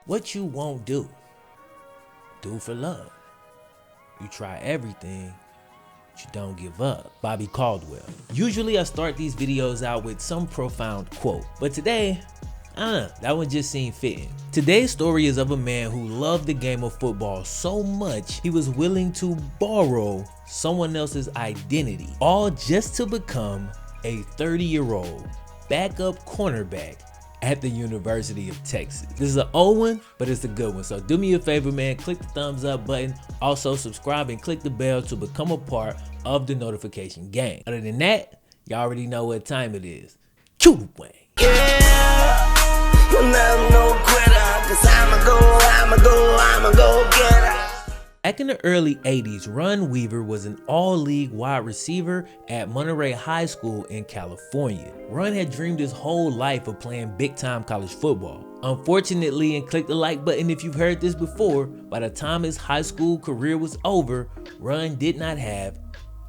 What you won't do, do for love. You try everything, but you don't give up. Bobby Caldwell. Usually I start these videos out with some profound quote, but today, I don't know, that one just seemed fitting. Today's story is of a man who loved the game of football so much he was willing to borrow someone else's identity, all just to become a 30-year-old backup cornerback at the University of Texas. This is an old one, but it's a good one. So do me a favor, man, click the thumbs up button. Also subscribe and click the bell to become a part of the notification gang. Other than that, you already know what time it is. Cue the wang. Back in the early 80s, Ron Weaver was an all-league wide receiver at Monterey High School in California. Ron had dreamed his whole life of playing big-time college football. Unfortunately, and click the like button if you've heard this before, by the time his high school career was over, Ron did not have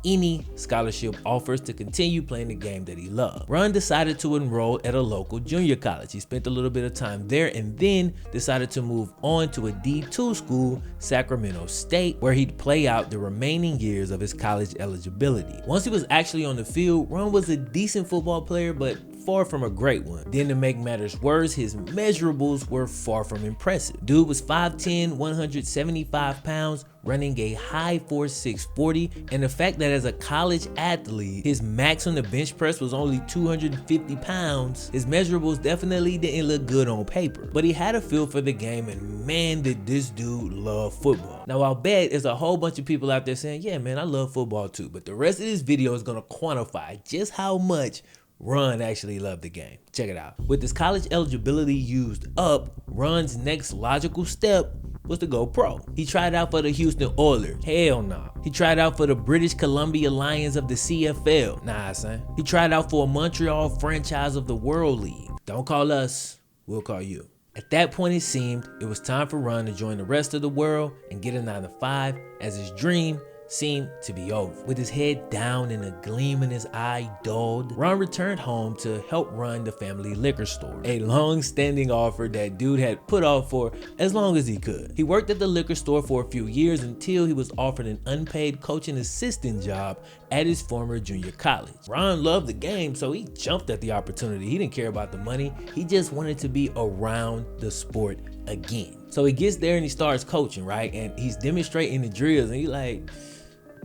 any scholarship offers to continue playing the game that he loved. Ron decided to enroll at a local junior college. He spent a little bit of time there and then decided to move on to a D2 school, Sacramento State, where he'd play out the remaining years of his college eligibility. Once he was actually on the field, Ron was a decent football player, but far from a great one. Then to make matters worse, his measurables were far from impressive. Dude was 5'10", 175 pounds, running a high 4.6 40, and the fact that as a college athlete, his max on the bench press was only 250 pounds, his measurables definitely didn't look good on paper. But he had a feel for the game, and man, did this dude love football. Now I'll bet there's a whole bunch of people out there saying, yeah man, I love football too, but the rest of this video is gonna quantify just how much Ron actually loved the game. Check it out. With his college eligibility used up, Ron's next logical step was to go pro. He tried out for the Houston Oilers. Hell no. He tried out for the British Columbia Lions of the CFL. Nah, son. He tried out for a Montreal franchise of the World League. Don't call us, we'll call you. At that point, it seemed it was time for Ron to join the rest of the world and get a 9-to-5, as his dream seemed to be over. With his head down and a gleam in his eye dulled, Ron returned home to help run the family liquor store, a long-standing offer that dude had put off for as long as he could. He worked at the liquor store for a few years until he was offered an unpaid coaching assistant job at his former junior college. Ron loved the game, so he jumped at the opportunity. He didn't care about the money. He just wanted to be around the sport again. So he gets there and he starts coaching, right? And he's demonstrating the drills, and he's like,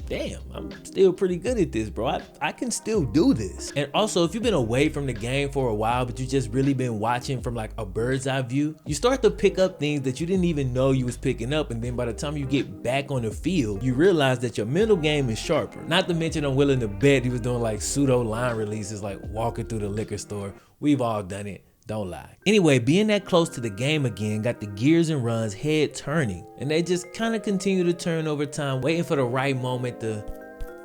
damn, I'm still pretty good at this, bro. I can still do this. And also, if you've been away from the game for a while, but you just really been watching from like a bird's eye view, you start to pick up things that you didn't even know you was picking up. And then by the time you get back on the field, you realize that your mental game is sharper. Not to mention, I'm willing to bet he was doing like pseudo line releases, like walking through the liquor store. We've all done it. Don't lie. Anyway, being that close to the game again got the gears in Ron's head turning, and they just kind of continue to turn over time, waiting for the right moment to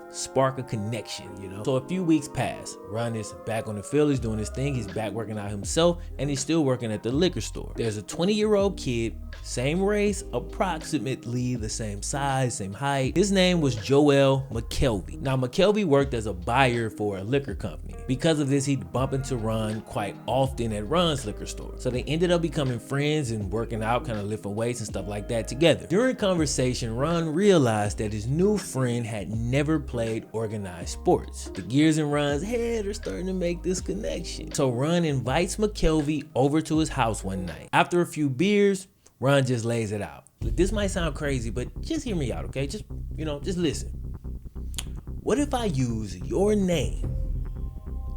spark a connection, you know? So a few weeks pass. Ron is back on the field, he's doing his thing, he's back working out himself, and he's still working at the liquor store. There's a 20-year-old kid, same race, approximately the same size, same height. His name was Joel Mckelvey. Now, Mckelvey worked as a buyer for a liquor company. Because of this, he'd bump into Ron quite often at Ron's liquor store. So they ended up becoming friends and working out, kind of lifting weights and stuff like that together. During conversation, Ron realized that his new friend had never played organized sports. The gears in Ron's head are starting to make this connection. So Ron invites Mckelvey over to his house one night. After a few beers, Ron just lays it out. Look, this might sound crazy, but just hear me out, okay? Just listen. What if I use your name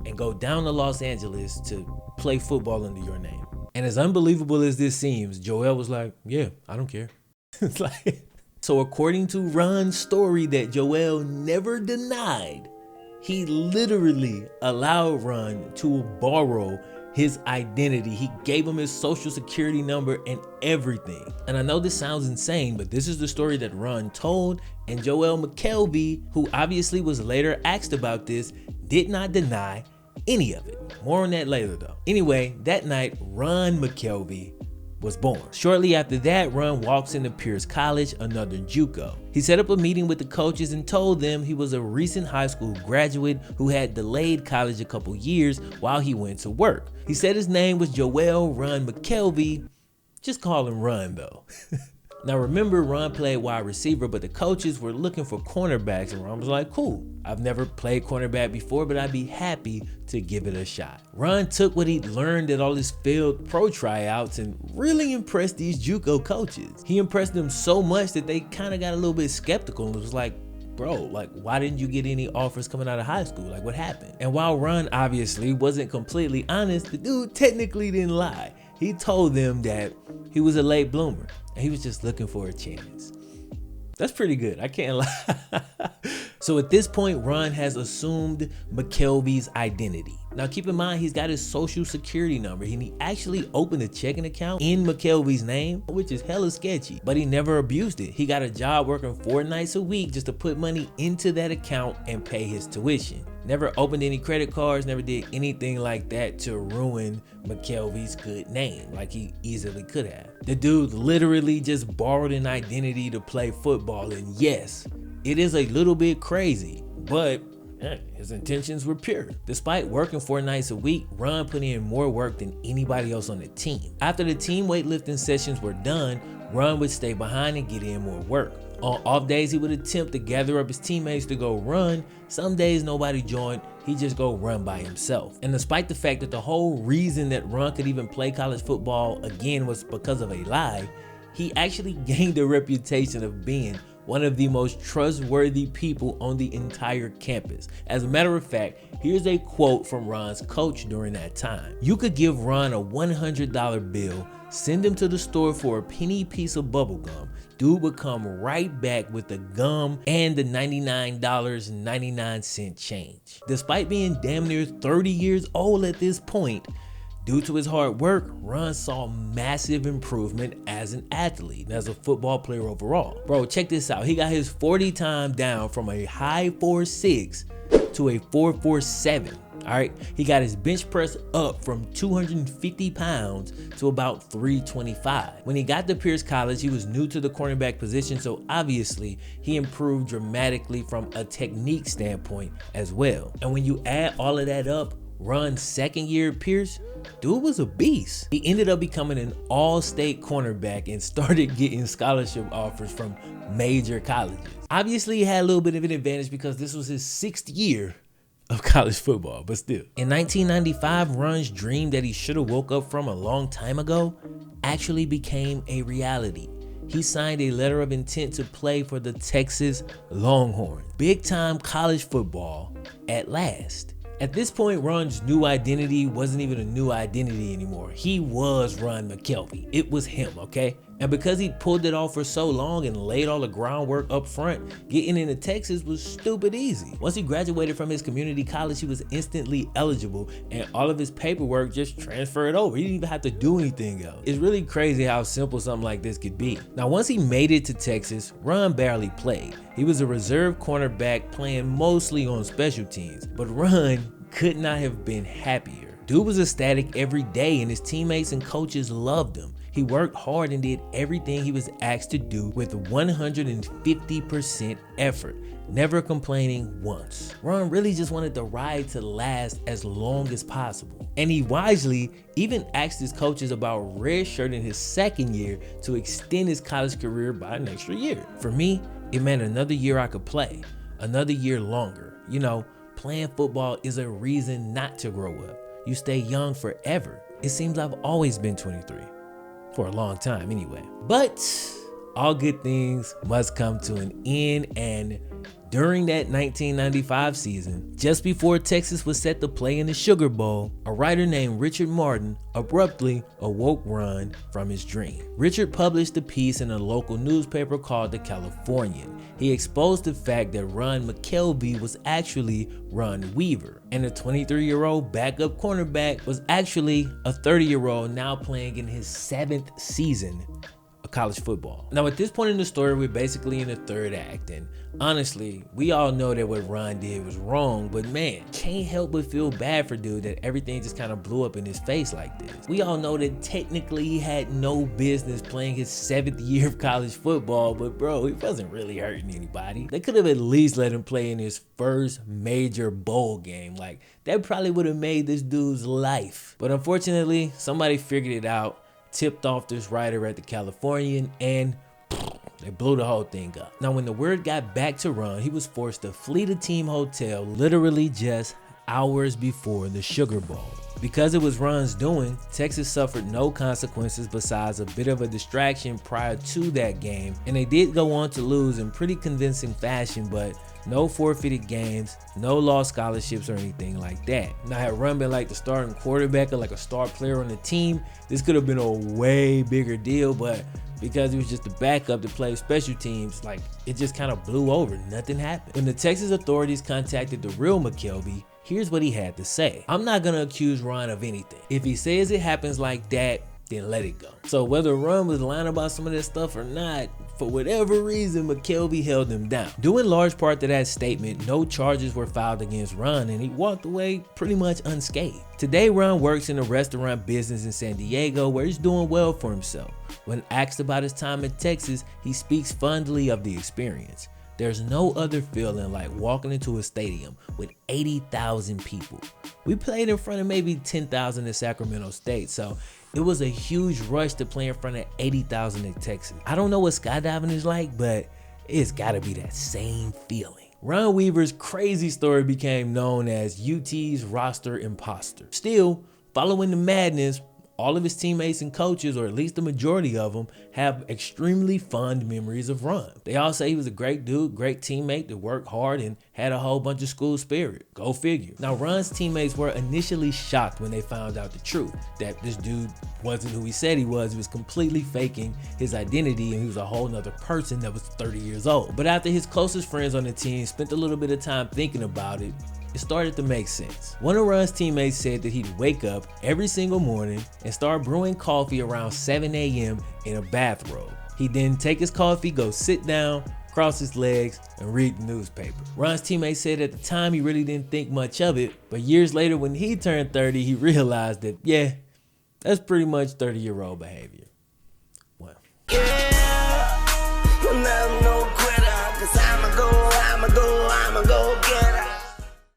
and go down to Los Angeles to play football under your name? And as unbelievable as this seems, Joel was like, yeah, I don't care. It's like, so according to Ron's story that Joel never denied, he literally allowed Ron to borrow his identity. He gave him his social security number and everything. And I know this sounds insane, but this is the story that Ron told, and Joel Mckelvey, who obviously was later asked about this, did not deny any of it. More on that later though. Anyway, that night, Ron Mckelvey was born. Shortly after that, Ron walks into Pierce College, another JUCO. He set up a meeting with the coaches and told them he was a recent high school graduate who had delayed college a couple years while he went to work. He said his name was Joel Ron Mckelvey, Just call him Ron though. Now remember, Ron played wide receiver, but the coaches were looking for cornerbacks, and Ron was like, cool, I've never played cornerback before, but I'd be happy to give it a shot. Ron took what he'd learned at all his failed pro tryouts and really impressed these JUCO coaches. He impressed them so much that they kind of got a little bit skeptical and was like, bro, like, why didn't you get any offers coming out of high school? Like, what happened? And while Ron obviously wasn't completely honest, the dude technically didn't lie. He told them that he was a late bloomer and he was just looking for a chance. That's pretty good, I can't lie. So at this point, Ron has assumed McKelvey's identity. Now keep in mind, he's got his social security number and he actually opened a checking account in McKelvey's name, which is hella sketchy, but he never abused it. He got a job working 4 nights a week just to put money into that account and pay his tuition. Never opened any credit cards, never did anything like that to ruin McKelvey's good name like he easily could have. The dude literally just borrowed an identity to play football, and yes, it is a little bit crazy, but his intentions were pure. Despite working 4 nights a week, Ron put in more work than anybody else on the team. After the team weightlifting sessions were done, Ron would stay behind and get in more work. On off days, he would attempt to gather up his teammates to go run. Some days nobody joined, he'd just go run by himself. And despite the fact that the whole reason that Ron could even play college football again was because of a lie, he actually gained a reputation of being one of the most trustworthy people on the entire campus. As a matter of fact, here's a quote from Ron's coach during that time. You could give Ron a $100 bill, send him to the store for a penny piece of bubble gum. Dude would come right back with the gum and the $99.99 change. Despite being damn near 30 years old at this point, due to his hard work, Ron saw massive improvement as an athlete and as a football player overall. Bro, check this out. He got his 40 time down from a high 4.6 to a 4.47. All right, he got his bench press up from 250 pounds to about 325. When he got to Pierce College, he was new to the cornerback position, so obviously he improved dramatically from a technique standpoint as well. And when you add all of that up, Ron's second year at Pierce, dude was a beast. He ended up becoming an all-state cornerback and started getting scholarship offers from major colleges. Obviously, he had a little bit of an advantage because this was his 6th year of college football, but still. In 1995, Ron's dream that he should have woke up from a long time ago actually became a reality. He signed a letter of intent to play for the Texas Longhorns. Big time college football at last. At this point, Ron's new identity wasn't even a new identity anymore. He was Ron Mckelvey. It was him, okay? And because he pulled it off for so long and laid all the groundwork up front, getting into Texas was stupid easy. Once he graduated from his community college, he was instantly eligible and all of his paperwork just transferred over. He didn't even have to do anything else. It's really crazy how simple something like this could be. Now, once he made it to Texas, Ron barely played. He was a reserve cornerback playing mostly on special teams, but Ron could not have been happier. Dude was ecstatic every day and his teammates and coaches loved him. He worked hard and did everything he was asked to do with 150% effort, never complaining once. Ron really just wanted the ride to last as long as possible. And he wisely even asked his coaches about redshirting his second year to extend his college career by an extra year. For me, it meant another year I could play, another year longer. You know, playing football is a reason not to grow up. You stay young forever. It seems I've always been 23. For a long time anyway. But all good things must come to an end, and during that 1995 season, just before Texas was set to play in the Sugar Bowl, a writer named Richard Martin abruptly awoke Ron from his dream. Richard published a piece in a local newspaper called The Californian. He exposed the fact that Ron Mckelvey was actually Ron Weaver, and the 23-year-old backup cornerback was actually a 30-year-old now playing in his 7th season of college football. Now at this point in the story, we're basically in the 3rd act, and honestly, we all know that what Ron did was wrong, but man, can't help but feel bad for dude that everything just kind of blew up in his face like this. We all know that technically he had no business playing his 7th year of college football, but bro, he wasn't really hurting anybody. They could have at least let him play in his first major bowl game. Like, that probably would have made this dude's life. But unfortunately, somebody figured it out tipped off this writer at the Californian, and they blew the whole thing up. Now, when the word got back to Ron, he was forced to flee the team hotel literally just hours before the Sugar Bowl. Because it was Ron's doing, Texas suffered no consequences besides a bit of a distraction prior to that game, and they did go on to lose in pretty convincing fashion, but no forfeited games, no lost scholarships or anything like that. Now, had Ron been like the starting quarterback or like a star player on the team, this could have been a way bigger deal, but because he was just the backup to play special teams, like it just kind of blew over. Nothing happened. When the Texas authorities contacted the real McKelvey, here's what he had to say. I'm not gonna accuse Ron of anything. If he says it happens like that, then let it go. So whether Ron was lying about some of this stuff or not, for whatever reason, McKelvey held him down. Due in large part to that statement, no charges were filed against Ron, and he walked away pretty much unscathed. Today, Ron works in the restaurant business in San Diego, where he's doing well for himself. When asked about his time in Texas, he speaks fondly of the experience. There's no other feeling like walking into a stadium with 80,000 people. We played in front of maybe 10,000 in Sacramento State, so it was a huge rush to play in front of 80,000 in Texas. I don't know what skydiving is like, but it's gotta be that same feeling. Ron Weaver's crazy story became known as UT's roster imposter. Still, following the madness, all of his teammates and coaches, or at least the majority of them, have extremely fond memories of Ron. They all say he was a great dude, great teammate that worked hard and had a whole bunch of school spirit. Go figure. Now, Ron's teammates were initially shocked when they found out the truth, that this dude wasn't who he said he was. He was completely faking his identity, and he was a whole nother person that was 30 years old. But after his closest friends on the team spent a little bit of time thinking about it, it started to make sense. One of Ron's teammates said that he'd wake up every single morning and start brewing coffee around 7 a.m. in a bathrobe. He'd then take his coffee, go sit down, cross his legs, and read the newspaper. Ron's teammate said at the time he really didn't think much of it, but years later when he turned 30, he realized that, yeah, that's pretty much 30-year-old behavior. Well.